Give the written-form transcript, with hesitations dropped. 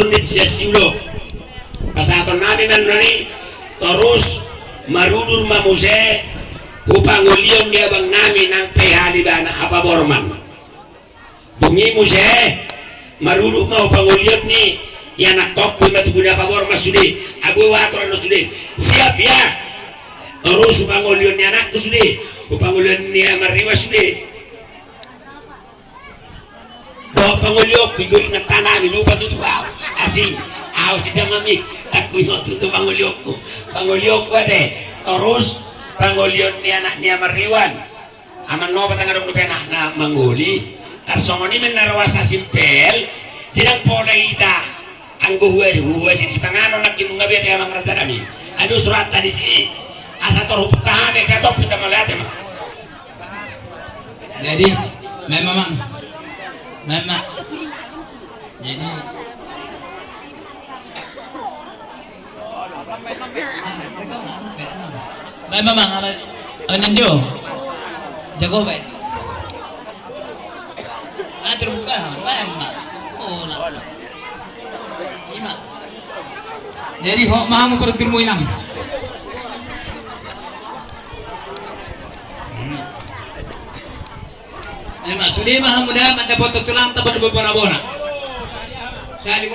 Urtit siya siulo. Pasaton namin ang nani, terus marunul mamuse, upang uliyon dia bang namin ang pehaliban hapaborman. Bungi muse, marunul mau upang uliyon ni, yan naktok pun matuguda hapaborman sudi, abu wato ano sudi, siap ya. Terus upang uliyon ni anak tu sudi, upang uliyon ni mariwa sudi. Bawa panguliok, bigo ingat tanah, lupa tutup asing, si mami, aku ingat tutup panguliokku deh, terus panguliok ni anaknya Mariwan, aman no patang ada penak na manguli, karsongoni menarwasa simpel, tidak poda ita, anggu huwe di tangan nak kimu ngabiat ya mang rasa kami, aduh surat tadi sih, asa terhubung tahan katok kita melihat emang. Jadi, memang. Mama. Jadi Mama nanjo. Jago baik. Terbuka. Mama. Oh, Ima. Jadi ho mahamu perutmu inang. Sudah maha mudah mendapat tulang tempat beberapa bona. Saya